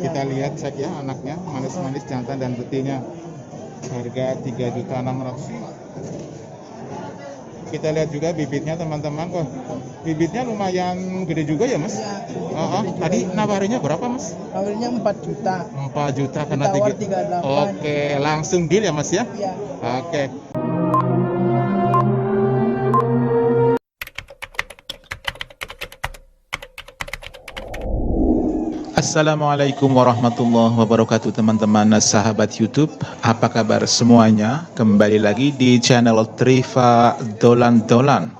Kita lihat cek ya anaknya, manis-manis jantan dan betina. Harga 3.600.000. Kita lihat juga bibitnya teman-teman. Wah, bibitnya lumayan gede juga ya Mas. Tadi nawarinnya berapa Mas? Awalnya 4 juta. 4 juta karena Ditawar 38. 38. Oke, langsung deal ya Mas ya? Iya. Oke. Assalamualaikum warahmatullahi wabarakatuh teman-teman sahabat YouTube. Apa kabar semuanya? Kembali lagi di channel Triva Dolan Dolan.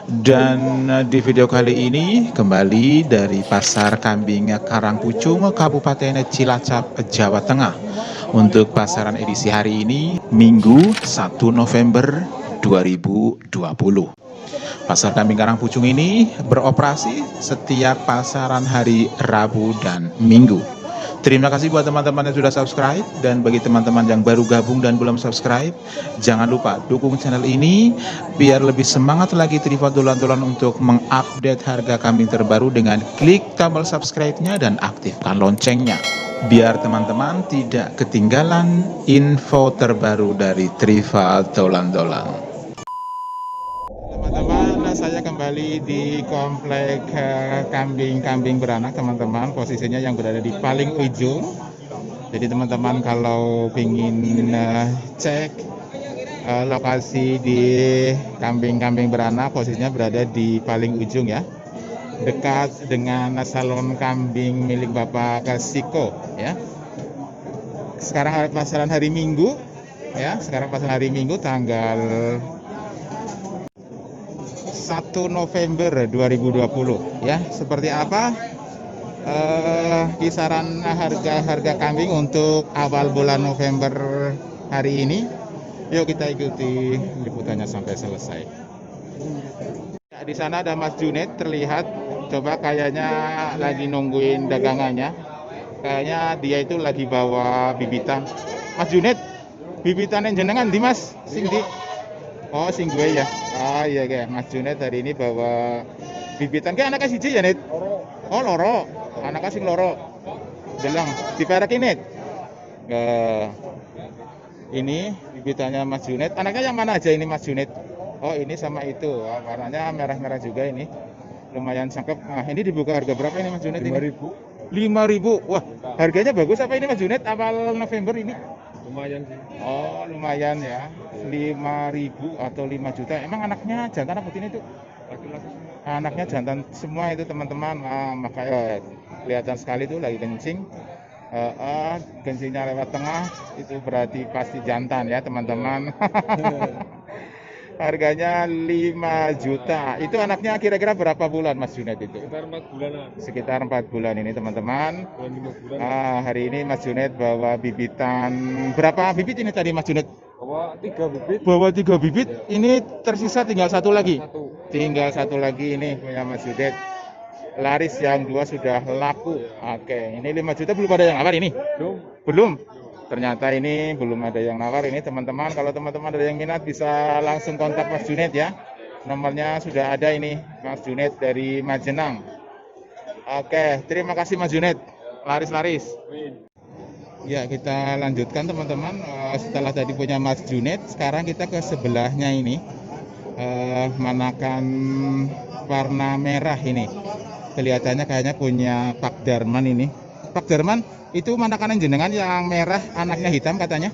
Dan di video kali ini kembali dari Pasar Kambing Karangpucung, Kabupaten Cilacap, Jawa Tengah. Untuk pasaran edisi hari ini, Minggu 1 November 2020. Pasar Kambing Karangpucung ini beroperasi setiap pasaran hari Rabu dan Minggu. Terima kasih buat teman-teman yang sudah subscribe, dan bagi teman-teman yang baru gabung dan belum subscribe, jangan lupa dukung channel ini biar lebih semangat lagi Triva Dolan Dolan untuk mengupdate harga kambing terbaru dengan klik tombol subscribe-nya dan aktifkan loncengnya, biar teman-teman tidak ketinggalan info terbaru dari Triva Dolan Dolan. Teman-teman, saya kembali di komplek kambing beranak teman-teman. Posisinya yang berada di paling ujung. Jadi teman-teman kalau ingin cek lokasi di kambing beranak, posisinya berada di paling ujung ya, dekat dengan salon kambing milik Bapak Kasiko ya. Sekarang pasaran hari Minggu ya, tanggal 1 November 2020 ya. Seperti apa kisaran harga kambing untuk awal bulan November hari ini? Yuk kita ikuti liputannya sampai selesai. Nah, di sana ada Mas Junet terlihat, coba kayaknya lagi nungguin dagangannya. Kayaknya dia itu lagi bawa bibitan. Mas Junet, bibitan yang jenengan di Mas? Sing di? Oh, sing gue ya. Iya kayak Mas Junet hari ini bawa bibitan. Kayak anaknya siji ya, Net? Oh, loro. Anaknya sing loro. Jelang diperekin, Net. Ini bibitannya Mas Junet. Anaknya yang mana aja ini Mas Junet? Oh, ini sama itu. Warnanya merah-merah juga ini. Lumayan cakep. Nah, ini dibuka harga berapa ini Mas Junet? 5.000. 5.000. Wah, harganya bagus apa ini Mas Junet awal November ini? Lumayan sih. Oh, lumayan ya. 5.000 atau 5 juta. Emang anaknya jantan apa ini tuh? Laki-laki semua. Anaknya jantan semua itu teman-teman. Makanya kelihatan sekali tuh lagi kencing. Kencingnya lewat tengah, itu berarti pasti jantan ya teman-teman. Harganya 5 juta. Itu anaknya kira-kira berapa bulan Mas Junet itu? Sekitar 4 bulanan. Sekitar 4 bulan ini teman-teman. 5 bulan. Hari ini Mas Junet bawa bibitan. Berapa bibit ini tadi Mas Junet? Bawa 3 bibit. Bawa 3 bibit. Ini tersisa tinggal satu lagi. Tinggal satu lagi ini punya Mas Junet. Laris, yang 2 sudah laku. Oke, ini 5 juta belum ada yang nawar ini? Belum. Ternyata ini belum ada yang nawar ini teman-teman. Kalau teman-teman ada yang minat bisa langsung kontak Mas Junet ya. Nomornya sudah ada ini, Mas Junet dari Majenang. Oke, terima kasih Mas Junet. Laris. Ya, kita lanjutkan teman-teman. Setelah tadi punya Mas Junet, sekarang kita ke sebelahnya ini. Manakan warna merah ini. Kelihatannya kayaknya punya Pak Darman ini. Pak Darman, itu manakan jenengan yang merah anaknya hitam katanya?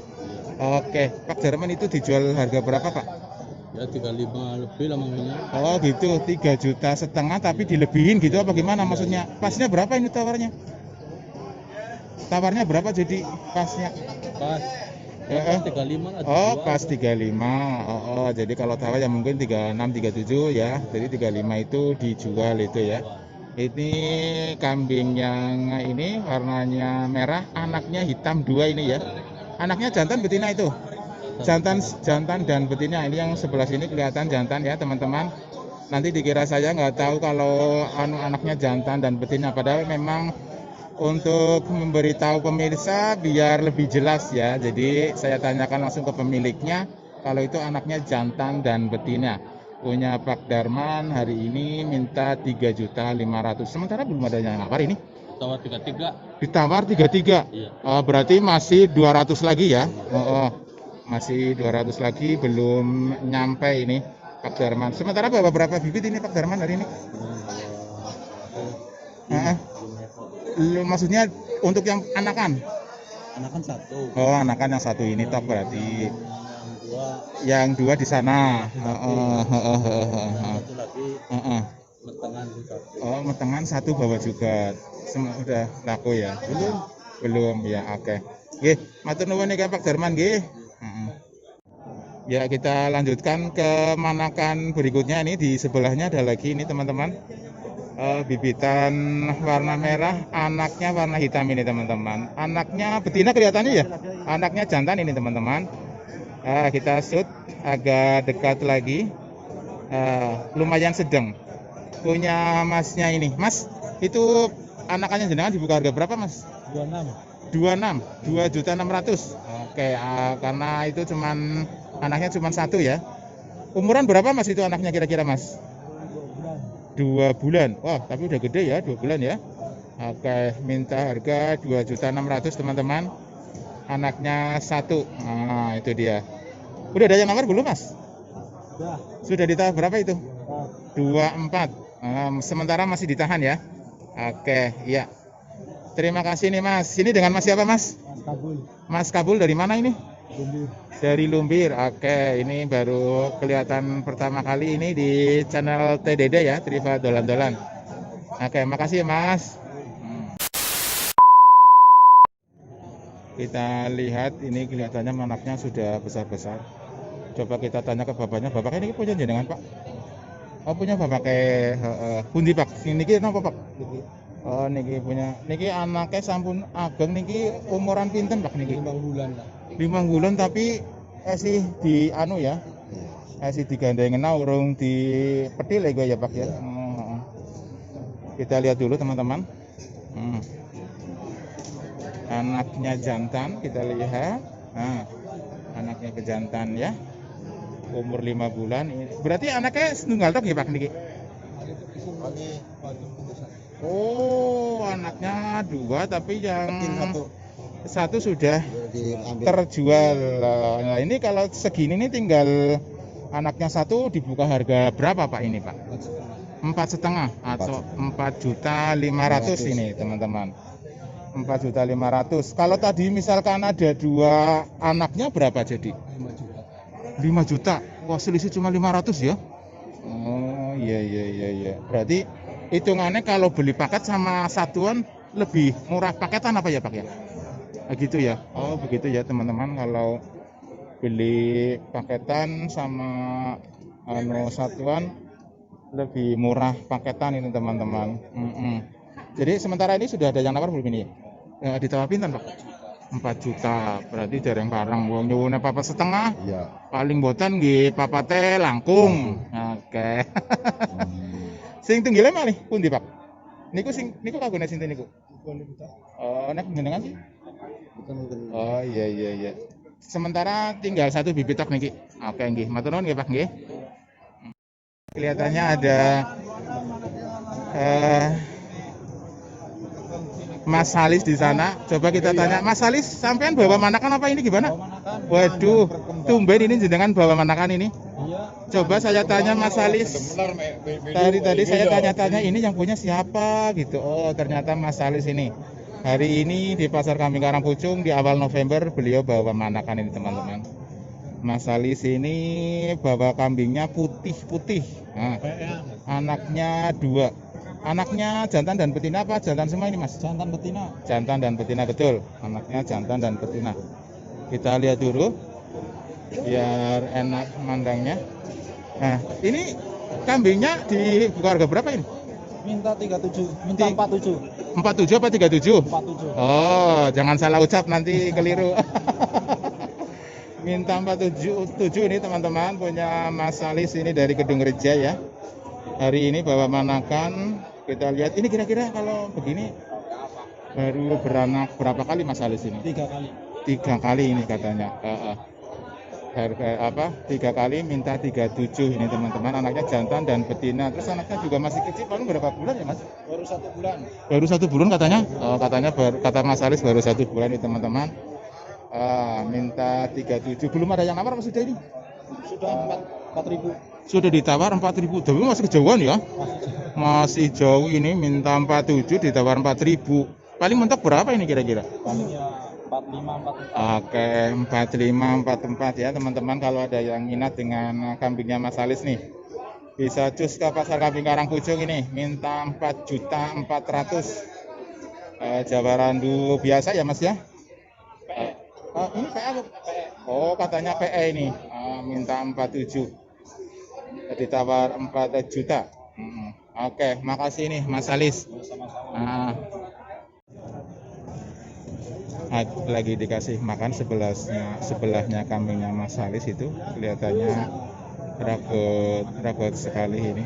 Oke, Pak Darman itu dijual harga berapa Pak? Ya 35 lebih lah makanya. Oh gitu, 3,5 juta tapi dilebihin gitu apa gimana maksudnya? Pasnya berapa ini tawarnya? Tawarnya berapa jadi pasnya? Pas. Ya, 35 lah. Oh, pas 35. Oh, jadi kalau tawar ya mungkin 36, 37 ya. Jadi 35 itu dijual itu ya. Ini kambing yang ini warnanya merah, anaknya hitam 2 ini ya. Anaknya jantan betina itu? Jantan dan betina. Ini yang sebelah sini kelihatan jantan ya teman-teman. Nanti dikira saya nggak tahu kalau anaknya jantan dan betina, padahal memang untuk memberitahu pemirsa biar lebih jelas ya. Jadi saya tanyakan langsung ke pemiliknya kalau itu anaknya jantan dan betina. Punya Pak Darman hari ini minta 3.500.000. Sementara belum ada yang nawar ini. ditawar 33. Ditawar 33. Iya. Berarti masih 200 lagi ya? Masih 200 lagi, belum nyampe ini Pak Darman. Sementara bawa berapa bibit ini Pak Darman hari ini? Maksudnya untuk yang anakan? Anakan satu. Oh, anakan yang satu ini top berarti. Yang dua Yang 2 di sana. satu lagi metengan juga. Oh, metengan 1 bawa juga. Semua udah laku ya? Belum ya, oke. Nggih, matur nuwun nih Pak Darman nggih. Ya, kita lanjutkan ke manakan berikutnya. Ini di sebelahnya ada lagi ini teman-teman. Bibitan warna merah, anaknya warna hitam ini teman-teman. Anaknya betina kelihatannya ya? Anaknya jantan ini teman-teman. Kita shoot agak dekat lagi. Lumayan sedang. Punya masnya ini. Mas, itu anakannya jenengan dibuka harga berapa mas? 26. 2.600.000. Oke, karena itu anaknya cuman 1 ya. Umuran berapa mas itu anaknya kira-kira mas? 2 bulan. Wah, tapi udah gede ya, 2 bulan ya. Oke, minta harga 2.600.000 teman-teman. Anaknya 1. Nah, itu dia. Udah ada yang nomor belum mas? Sudah ditawar berapa itu? 24. Sementara masih ditahan ya. Oke, iya. Terima kasih nih mas. Ini dengan mas siapa mas? Mas Kabul dari mana ini? Dari Lumbir. Oke, ini baru kelihatan pertama kali ini di channel TDD ya, Triva Dolan-Dolan. Oke, makasih Mas. Kita lihat ini kelihatannya anaknya sudah besar-besar. Coba kita tanya ke bapaknya. Bapaknya ini punya jenengan Pak? Oh punya bapak pundi Pak? Niki napa Pak? Oh niki punya. Niki anaknya sampun ageng niki umuran pinten Pak niki? 5 bulan lah. 5 bulan tapi sih di anu ya. Sih digandeng urung di petil ya gue ya Pak ya. Kita lihat dulu teman-teman. Anaknya jantan kita lihat. Nah, anaknya kejantan ya. Umur 5 bulan. Berarti anaknya setunggal tok ya Pak niki? Oh, anaknya 2 tapi yang satu sudah terjual. Nah, ini kalau segini nih tinggal anaknya 1 dibuka harga berapa Pak ini Pak? 4,5 atau 4.500.000 ini teman-teman. 4.500.000. Kalau tadi misalkan ada 2 anaknya berapa jadi? 5 juta. 5 juta. Wah, selisih cuma 500 ya? Oh, iya. Berarti hitungannya kalau beli paket sama satuan lebih murah paketan apa ya Pak ya? Gitu ya. Oh begitu ya teman-teman, kalau beli paketan sama satuan lebih murah paketan ini teman-teman. Jadi sementara ini sudah ada yang nawar belum ini? Ditawar pinten Pak? 4 juta. Berarti dereng parang wong nyuwun apa setengah? Iya. Paling boten nggih papate langkung. Oke. Sing tunggile malih pundi Pak? Niku kagone sinten niku? Oh, nek jenengan sih? Oh iya. Sementara tinggal 1 bibit tok niki. Oke nggih, matur nuwun nggih Pak nggih. Kelihatannya ada Mas Halis di sana. Coba kita tanya, Mas Halis, sampean bawa manakan apa ini gimana? Waduh, tumben ini jenengan bawa manakan ini. Coba saya tanya Mas Halis. Tadi saya tanya-tanya ini yang punya siapa gitu. Oh, ternyata Mas Halis ini. Hari ini di Pasar Kambing Karangpucung di awal November beliau bawa manakan ini teman-teman. Mas Halis ini bawa kambingnya putih-putih. Nah, anaknya 2. Anaknya jantan dan betina apa? Jantan semua ini Mas? Jantan betina. Jantan dan betina betul. Anaknya jantan dan betina. Kita lihat dulu biar enak mandangnya. Nah, ini kambingnya dibuka harga berapa ini? Minta 37, minta 47. 47 apa 37? 47. Oh, jangan salah ucap nanti keliru. Minta 47 ini teman-teman, punya Mas Halis ini dari Kedung Reja ya. Hari ini bawa manakan. Kita lihat ini kira-kira kalau begini baru beranak berapa kali Mas Halis ini? 3 kali. 3 kali ini katanya. harga apa 3 kali minta 37 ini teman-teman, anaknya jantan dan betina. Terus anaknya juga masih kecil, paling berapa bulan ya Mas? Baru 1 bulan. Baru 1 bulan katanya. Katanya kata Mas Alis baru 1 bulan ini teman-teman. Minta 37, belum ada yang nawar Mas sudah ini? Sudah 4.000. Sudah ditawar 4.000, tapi masih kejauhan ya? Masih jauh ini, minta 47 ditawar 4.000. Paling mentok berapa ini kira-kira? Palingnya 45, 44. Oke, 45, 44 ya teman-teman. Kalau ada yang minat dengan kambingnya Mas Alis nih, bisa cus ke pasar kambing Karangpucung ini, minta 4.400.000. Jawa Randu biasa ya Mas ya? Ini PE. Oh, katanya PE ini. Minta 47. Ditawar 4 juta. Oke, makasih nih Mas Alis. Sama-sama. Lagi dikasih makan sebelahnya kambingnya Mas Alis itu kelihatannya ragot sekali ini.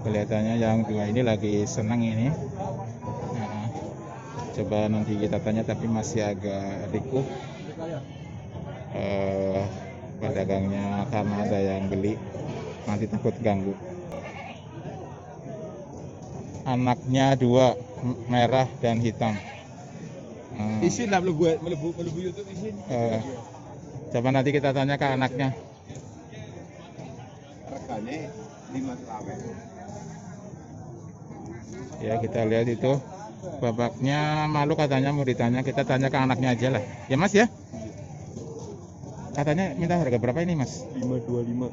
Kelihatannya yang dua ini lagi senang ini. Coba nanti kita tanya, tapi masih agak rikuh pedagangnya karena ada yang beli, nanti takut ganggu. Anaknya 2, merah dan hitam. Isin lah melebu YouTube isin. Coba nanti kita tanya ke anaknya. Regane 5 trawe. Ya, kita lihat itu bapaknya malu katanya, mau ditanya, kita tanya ke anaknya aja lah. Ya Mas ya? Katanya minta harga berapa ini Mas? 525.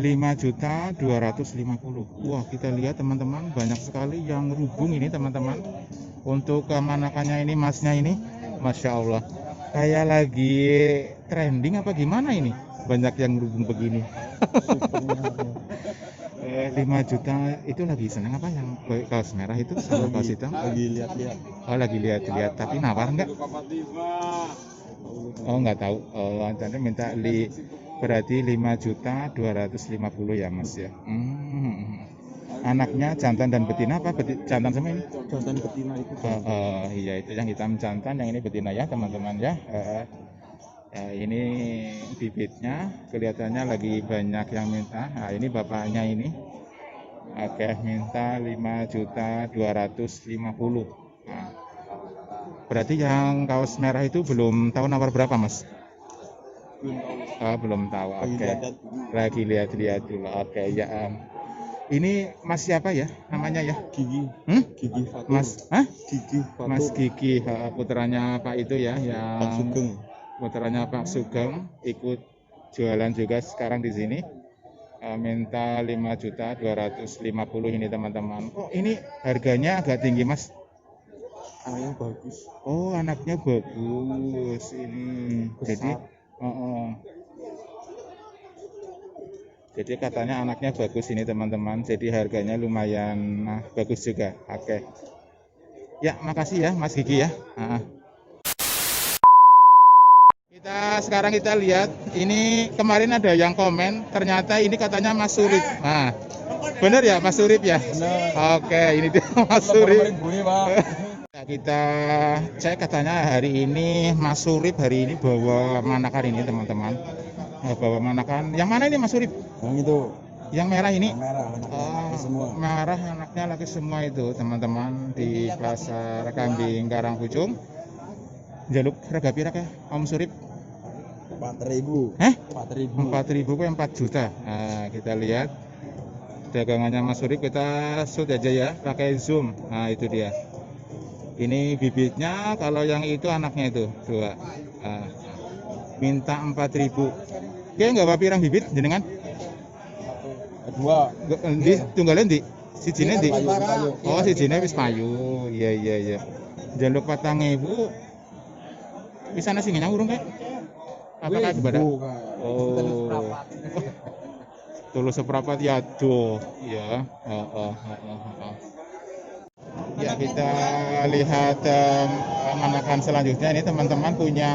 5.250.000. Wah, kita lihat teman-teman, banyak sekali yang rubung ini teman-teman. Untuk kemanakannya ini Masnya ini, Masya Allah, kayak lagi trending apa gimana ini? Banyak yang rubung begini. 5 juta itu lagi seneng apa yang kaos merah itu sama kaos hitam? Lagi lihat-lihat. Oh, lagi lihat-lihat, tapi nawar enggak? Oh, nggak tahu. Tadi minta berarti 5.250.000 ya Mas ya. Anaknya jantan dan betina apa? Jantan sama ini? Jantan betina itu. Iya, itu yang hitam jantan, yang ini betina ya teman-teman ya. Ini bibitnya kelihatannya lagi banyak yang minta. Nah, ini bapaknya ini. Oke, minta 5.250.000. Nah, berarti yang kaos merah itu belum tahu nawar berapa Mas? Belum tahu. Oke. Lagi lihat-lihat dulu. Oke, ya. Ini Mas siapa ya namanya ya? Gigi. Gigi Fatur. Mas, Gigi Fatur. Mas Gigi, putranya Pak itu ya, Pak yang Sugeng. putranya Pak Sugeng, ikut jualan juga sekarang di sini. Minta 5.250.000 ini teman-teman. Oh, ini harganya agak tinggi Mas. Anaknya bagus. Oh, anaknya bagus ini. Besar. Jadi katanya anaknya bagus ini teman-teman. Jadi harganya lumayan bagus juga. Oke. Ya, makasih ya Mas Gigi ya. Sekarang kita lihat, ini kemarin ada yang komen, ternyata ini katanya Mas Surip. Nah, bener ya Mas Surip ya? Bener. Oke, ini dia Mas Surip. Pak. Kita cek, katanya hari ini Mas Surip hari ini bawa manakan ini teman-teman. Bawa manakan. Yang mana ini Mas Surip? Yang itu. Yang merah ini? Yang merah. Anaknya semua. Merah anaknya lagi semua itu teman-teman di pasar kambing Karangpucung. Jaluk harga pirak ya Om Surip? 4.000. 4.000 kok 4 juta. Nah, kita lihat dagangannya Mas Surip, kita shoot aja ya pakai zoom. Nah, itu dia. Ini bibitnya, kalau yang itu anaknya itu 2. Minta 4.000. Oke, nggak apa pirang bibit jenengan? 2. Di tunggalin di sijine di. Payu. Oh, sijine wis payu. Iya. Jaluk 4.000. Bisa nasi urung kayak? Apakah kepada? Oh. Tulus seprapat ya tuh. Ya. Ya, kita lihat manakan selanjutnya ini teman-teman punya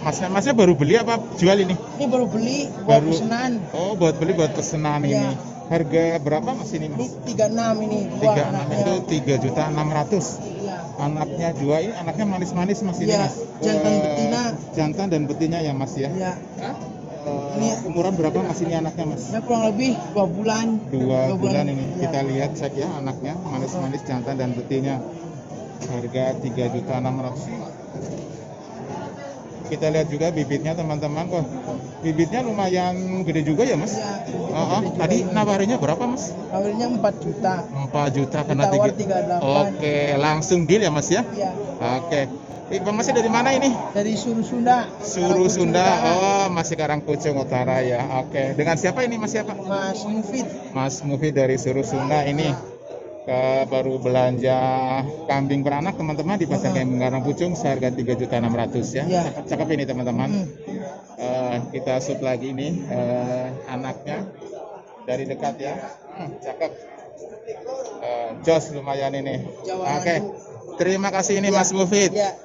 Masnya baru beli apa jual ini? Ini baru beli buat pesanan. Oh, buat beli buat pesanan Iya. ini. Harga berapa Mas ini Ini Mas? 36 ini. 36 itu 3.600.000. Iya. Anaknya 2 ini, anaknya manis-manis Mas ini Iya, Mas. jantan betina. Jantan dan betina ya Mas ya. Iya. Umuran berapa mas ini anaknya mas? Ya kurang lebih 2 bulan. 2 bulan ini. Ya. Kita lihat cek ya anaknya, manis-manis jantan dan betina. Harga 3.600.000. Kita lihat juga bibitnya teman-teman kok. Bibitnya lumayan gede juga ya mas? Ya, Tadi nawarinnya berapa mas? Awalnya 4 juta. 4 juta karena Ditawar 3. 38. Oke, langsung deal ya mas ya? Ya. Oke. Bang Masnya dari mana ini? Dari Suru Sunda. Suruh Sunda. Utara. Oh, masih Karangpucung Utara ya. Oke. Dengan siapa ini mas siapa? Mas Mufid. Mas Mufid dari Suruh Sunda ini. Baru belanja kambing beranak teman-teman di pasar kambing Karangpucung seharga 3.600.000 ya. Ya. Cakep ini teman-teman. Kita shoot lagi nih anaknya dari dekat ya. Cakep. Jos lumayan ini. Jawa Oke. Randu. Terima kasih ini Ya. Mas Mufid. Ya.